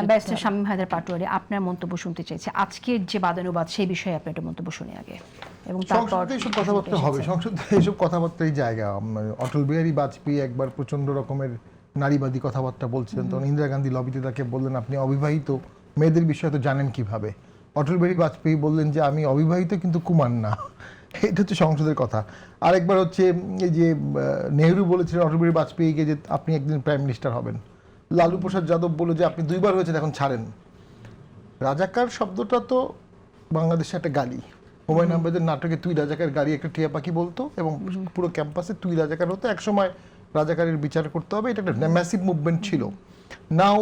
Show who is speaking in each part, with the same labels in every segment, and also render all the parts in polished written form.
Speaker 1: Barrister Shamim Haider Patwari, আপনার মন্তব্য শুনতে চাইছি আজকের যে বাদানুবাদ সেই বিষয়ে আপনি একটা মন্তব্য শুনি আগে, এবং তারপর
Speaker 2: সংসদে এইসব কথাবার্তা হবে, সংসদে এইসব কথাবার্তাই জায়গা। অটল বিহারী বাজপেয়ী একবার প্রচন্ড রকমের নারীবাদী কথাবার্তা বলছিলেন, তখন ইন্দিরা গান্ধী লবিতে তাকে বললেন আপনি অবিবাহিত মেয়েদের বিষয়ে তো জানেন কিভাবে। অটল বিহারী বাজপেয়ী বললেন যে আমি অবিবাহিত কিন্তু কুমার না। এটা হচ্ছে সংসদের কথা। আরেকবার হচ্ছে এই যে নেহরু বলেছিলেন অটল বিহারী বাজপেয়ীকে যে আপনি একদিন প্রাইম মিনিস্টার হবেন। লালু প্রসাদ যাদব বলে যে আপনি দুইবার হয়েছেন এখন ছাড়েন। রাজাকার শব্দটা তো বাংলাদেশে একটা গালি। হুমায়ুন আহমেদের নাটকে তুই রাজাকার গাড়ি একটা টিয়া পাখি বলতো এবং পুরো ক্যাম্পাসে তুই রাজাকার হতো। একসময় রাজাকারের বিচার করতে হবে, এটা একটা ম্যাসিভ মুভমেন্ট ছিল। নাও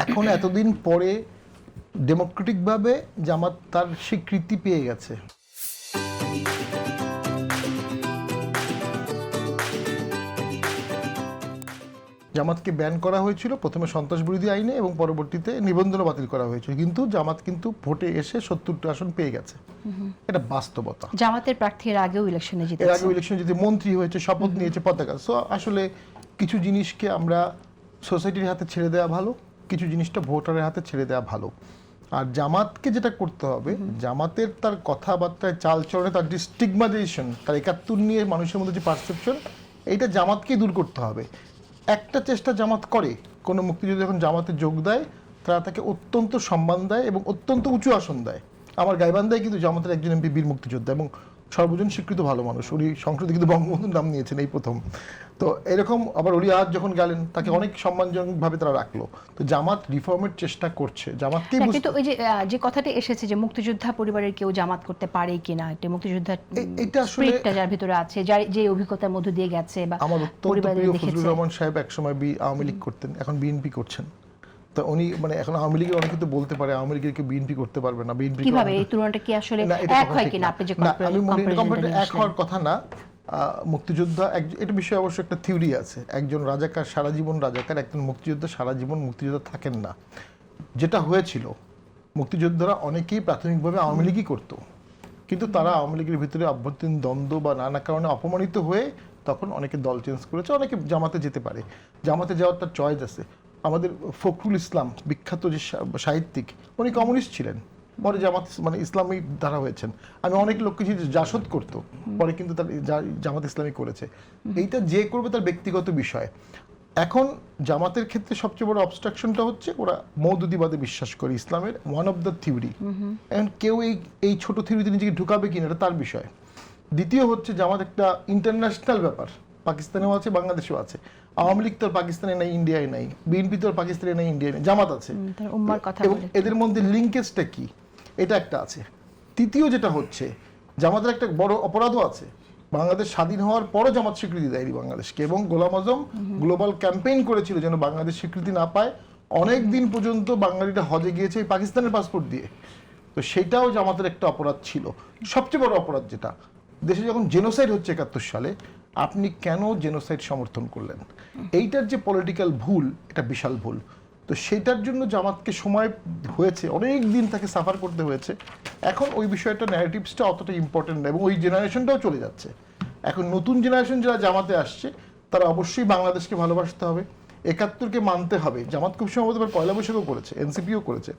Speaker 2: এখন এতদিন পরে ডেমোক্রেটিকভাবে জামাত তার স্বীকৃতি পেয়ে গেছে। জামাতকে ব্যান করা হয়েছিল প্রথমে সন্ত্রাস বিরোধী আইনে এবং পরবর্তীতে নিবন্ধন বাতিল করা হয়েছিল, কিন্তু জামাত কিন্তু ভোটে এসে ৭০টা আসন পেয়ে গেছে। এটা বাস্তবতা।
Speaker 1: জামাতের প্রার্থীর আগেও ইলেকশনে জিতেছে,
Speaker 2: এর আগেও ইলেকশনে জিতে মন্ত্রী হয়েছে, শপথ নিয়েছে, পতাকা। সো আসলে কিছু জিনিসকে আমরা সোসাইটির হাতে ছেড়ে দেওয়া ভালো, কিছু জিনিসটা ভোটারের হাতে ছেড়ে দেওয়া ভালো। আর জামাতকে যেটা করতে হবে, জামাতের তার কথাবার্তায় চালচলনে তার যে স্টিগমাইজেশন, তার ৭১ নিয়ে মানুষের মধ্যে যে পারসেপশন, এইটা জামাতকেই দূর করতে হবে। একটা চেষ্টা জামাত করে, কোনো মুক্তিযোদ্ধা যখন জামাতে যোগ দেয় তারা তাকে অত্যন্ত সম্মান দেয় এবং অত্যন্ত উঁচু আসন দেয়। আমার গাইবান্ধায় কিন্তু জামাতের একজন এমপি বীর মুক্তিযোদ্ধা এবং সর্বজন স্বীকৃত ভালো মানুষ, উনি সংসদে কিন্তু বঙ্গবন্ধুর নাম নিয়েছেন এই প্রথম। তো এরকম আবার উনি আজ যখন গেলেন তাকে অনেক সম্মানজনকভাবে তারা রাখলো। তো জামাত রিফর্মের চেষ্টা করছে, জামাতকেই
Speaker 1: কিন্তু ওই যে কথাটা এসেছে যে মুক্তিযোদ্ধা পরিবারের কেউ জামাত করতে পারে কিনা, একটা মুক্তিযোদ্ধা
Speaker 2: এটা আসলে
Speaker 1: যার ভিতরে আছে, যে অভিজ্ঞতার মধ্যে দিয়ে গেছে বা
Speaker 2: আমার অত্যন্ত প্রিয় ফজলুর রহমান সাহেব একসময় আওয়ামী লীগ করতেন, এখন বিএনপি করছেন। তো উনি মানে এখন আওয়ামী লীগের অনেকে তো বলতে পারে আওয়ামী লীগের কেউ বিএনপি করতে পারবে না, বিএনপি
Speaker 1: কিভাবে এই তুলনাটা কি আসলে এক হয় কিনা? আপনি যে
Speaker 2: আমি মনে করি এক হওয়ার কথা না। মুক্তিযোদ্ধা এটা বিষয়ে অবশ্য একটা থিওরি আছে, একজন রাজাকার সারা জীবন রাজাকার, একজন মুক্তিযোদ্ধা সারা জীবন মুক্তিযোদ্ধা থাকেন না। যেটা হয়েছিল মুক্তিযোদ্ধারা অনেকেই প্রাথমিকভাবে আওয়ামী লীগই করতো, কিন্তু তারা আওয়ামী লীগের ভিতরে অভ্যন্তরীণ দ্বন্দ্ব বা নানা কারণে অপমানিত হয়ে তখন অনেকে দল চেঞ্জ করেছে, অনেকে জামাতে যেতে পারে, জামাতে যাওয়ার তার চয়েস আছে। আমাদের ফখরুল ইসলাম বিখ্যাত যে সাহিত্যিক, উনি কমিউনিস্ট ছিলেন, পরে জামাত মানে ইসলামী দ্বারা হয়েছেন। আমি অনেক লোককে জাসদ করতো, পরে কিন্তু তার জামাত ইসলামী করেছে। এইটা যে করবে তার ব্যক্তিগত বিষয়। এখন জামাতের ক্ষেত্রে সবচেয়ে বড় অবস্ট্রাকশনটা হচ্ছে ওরা মওদুদিবাদে বিশ্বাস করে, ইসলামের ওয়ান অফ দ্য থিওরি। এখন কেউ এই ছোট থিওরিতে নিজেকে ঢুকাবে কিনা এটা তার বিষয়। দ্বিতীয় হচ্ছে জামাত একটা ইন্টারন্যাশনাল ব্যাপার, পাকিস্তানেও আছে বাংলাদেশেও আছে। আওয়ামী লীগ তো পাকিস্তানে নাই, ইন্ডিয়ায় নাই, বিএনপি তো পাকিস্তানে নাই, ইন্ডিয়ায় নাই, জামাত আছে। এবং এদের মধ্যে লিঙ্কেজটা কি এটা একটা আছে। তৃতীয় যেটা হচ্ছে জামাতের একটা বড় অপরাধও আছে, বাংলাদেশ স্বাধীন হওয়ার পরও জামাত স্বীকৃতি দেয়নি বাংলাদেশকে, এবং গোলাম আজম গ্লোবাল ক্যাম্পেইন করেছিল যেন বাংলাদেশ স্বীকৃতি না পায়। অনেক দিন পর্যন্ত বাঙালিরা হজে গিয়েছে পাকিস্তানের পাসপোর্ট দিয়ে। তো সেটাও জামাতের একটা অপরাধ ছিল। সবচেয়ে বড় অপরাধ যেটা, দেশে যখন জেনোসাইড হচ্ছে ৭১ সালে, আপনি কেন জেনোসাইড সমর্থন করলেন? এইটার যে পলিটিক্যাল ভুল, এটা বিশাল ভুল। তো সেটার জন্য জামাতকে সময় হয়েছে, অনেক দিন তাকে সাফার করতে হয়েছে। এখন ওই বিষয়টা ন্যারেটিভসটা অতটা ইম্পর্টেন্ট না, এবং ওই জেনারেশনটাও চলে যাচ্ছে। এখন নতুন জেনারেশন যারা জামাতে আসছে তারা অবশ্যই বাংলাদেশকে ভালোবাসতে হবে, ৭১কে মানতে হবে। জামাত খুব সম্ভবত পয়লা বৈশাখও করেছে, এনসিপিও করেছে,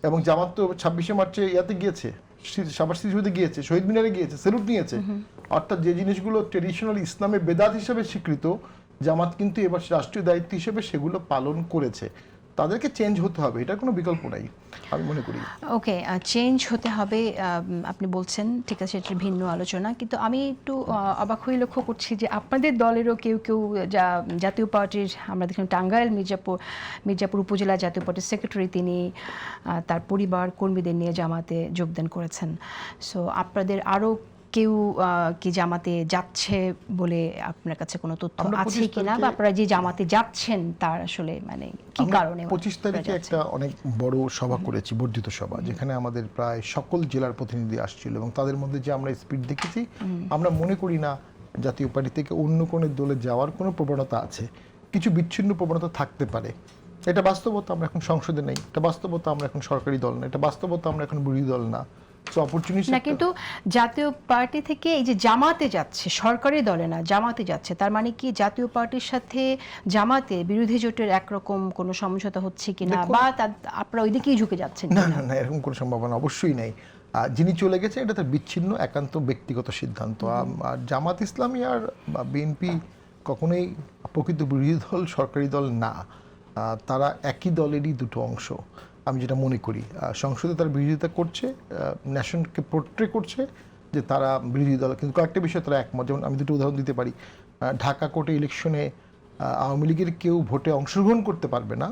Speaker 2: এবং জামাত তো ২৬শে মার্চে ইয়াতে গিয়েছে, সাবার স্মৃতিতে গিয়েছে, শহীদ মিনারে গিয়েছে, স্যালুট নিয়েছে। অর্থাৎ যে জিনিসগুলো ট্রেডিশনাল ইসলামে বেদাত হিসেবে স্বীকৃত, জামাত কিন্তু এবার রাষ্ট্রীয় দায়িত্ব হিসেবে সেগুলো পালন করেছে। তাদেরকে চেঞ্জ হতে হবে, এটার কোনো বিকল্প নাই আমি মনে করি।
Speaker 1: ওকে, চেঞ্জ হতে হবে আপনি বলছেন, ঠিক আছে, এটা ভিন্ন আলোচনা। কিন্তু আমি একটু অবাক হয়ে লক্ষ্য করছি যে আপনাদের দলেরও কেউ জাতীয় পার্টির, আমরা দেখলাম টাঙ্গাইল মির্জাপুর উপজেলা জাতীয় পার্টির সেক্রেটারি, তিনি তার পরিবার কর্মীদের নিয়ে জামাতে যোগদান করেছেন। সো আপনাদের আরও কেউ কি জামাতে যাচ্ছে বলে আপনার কাছে কোনো তথ্য আছে কিনা, বা আপনারা যে জামাতে যাচ্ছেন তার আসলে মানে কি কারণে?
Speaker 2: ২৫ তারিখে একটা অনেক বড় সভা করেছি, বর্ধিত সভা, যেখানে আমাদের প্রায় সকল জেলার প্রতিনিধি আসছিল, এবং তাদের মধ্যে যে আমরা স্পিড দেখেছি, আমরা মনে করি না জাতীয় পার্টি থেকে অন্য কোনো দলে যাওয়ার কোনো প্রবণতা আছে। কিছু বিচ্ছিন্ন প্রবণতা থাকতে পারে, এটা বাস্তবতা। আমরা এখন সংসদে নেই, এটা বাস্তবতা। আমরা এখন সরকারি দল না, এটা বাস্তবতা। আমরা এখন বিরোধী দল না, সো অপরচুনিটি
Speaker 1: না, কিন্তু জাতীয় পার্টি থেকে এই যে জামাতে যাচ্ছে, সরকারি দলে না জামাতে যাচ্ছে, তার মানে কি জাতীয় পার্টির সাথে জামাতে বিরোধী জোটের একরকম কোনো সমঝোতা হচ্ছে কিনা, বা আপনারা ওইদিকেই ঝুঁকে যাচ্ছেন
Speaker 2: না
Speaker 1: কিনা?
Speaker 2: না না, এরকম কোনো সম্ভাবনা অবশ্যই নেই। যিনি চলে গেছেন এটা তার বিচ্ছিন্ন একান্ত ব্যক্তিগত সিদ্ধান্ত। আর জামাত ইসলামী আর বিএনপি কখনোই প্রকৃত বিরোধী দল, সরকারি দল না। তারা একই দলেরই দুটো অংশ, আমি যেটা মনে করি। সংসদে তারা বিরোধিতা করছে, ন্যাশনকে পোর্ট্রে করছে যে তারা বিরোধী দল, কিন্তু কয়েকটা বিষয়ে তারা একমত। যেমন আমি দুটো উদাহরণ দিতে পারি। ঢাকা কোর্টে ইলেকশনে আওয়ামী লীগের কেউ ভোটে অংশগ্রহণ করতে পারবে না,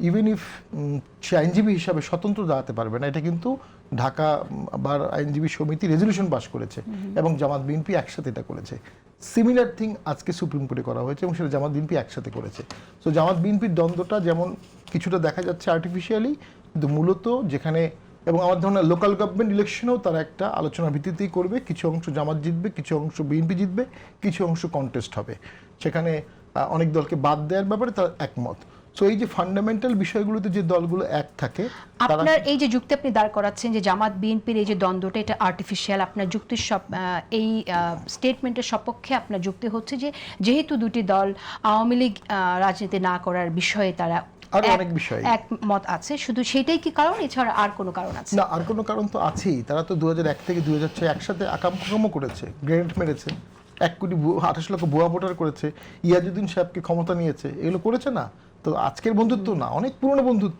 Speaker 2: ইভেন ইফ সে আইনজীবী হিসাবে স্বতন্ত্র দাঁড়াতে পারবে না। এটা কিন্তু ঢাকা বার আইনজীবী সমিতি রেজলিউশন পাস করেছে এবং জামাত বিএনপি একসাথে এটা করেছে। সিমিলার থিং আজকে সুপ্রিম কোর্টে করা হয়েছে এবং সেটা জামাত বিএনপি একসাথে করেছে। সো জামাত বিএনপির দ্বন্দ্বটা যেমন কিছুটা দেখা যাচ্ছে আর্টিফিশিয়ালি, কিন্তু মূলত যেখানে, এবং আমার ধারণা লোকাল গভর্নমেন্ট ইলেকশনেও তারা একটা আলোচনার ভিত্তিতেই করবে। কিছু অংশ জামাত জিতবে, কিছু অংশ বিএনপি জিতবে, কিছু অংশ কন্টেস্ট হবে। সেখানে অনেক দলকে বাদ দেওয়ার ব্যাপারে তারা একমত। সো এই যে ফান্ডামেন্টাল বিষয়গুলোতে যে দলগুলো এক থাকে,
Speaker 1: আপনার এই যে যুক্তি আপনি দাঁড় করাচ্ছেন যে জামাত বিএনপির এই যে দ্বন্দ্বটা এটা আর্টিফিশিয়াল, আপনার যুক্তির এই স্টেটমেন্টের সপক্ষে আপনার যুক্তি হচ্ছে যে যেহেতু দুটি দল আওয়ামী লীগ রাজনীতি না করার বিষয়ে তারা
Speaker 2: আরো অনেক বিষয়
Speaker 1: একমত আছে, শুধু সেটাই কি কারণ, এছাড়া আর কোনো কারণ আছে?
Speaker 2: না, আর কোনো কারণ তো আছেই। তারা তো 2001 থেকে 2006 একসাথে আকামকুকামও করেছে, গ্রেনেড মেরেছে, 1,28 লক্ষ ভুয়া ভোটার করেছে, ইয়াজুদ্দিন সাহেবকে ক্ষমতা নিয়েছে, এগুলো করেছে না। তো আজকের বন্ধুত্ব না, অনেক পুরনো বন্ধুত্ব।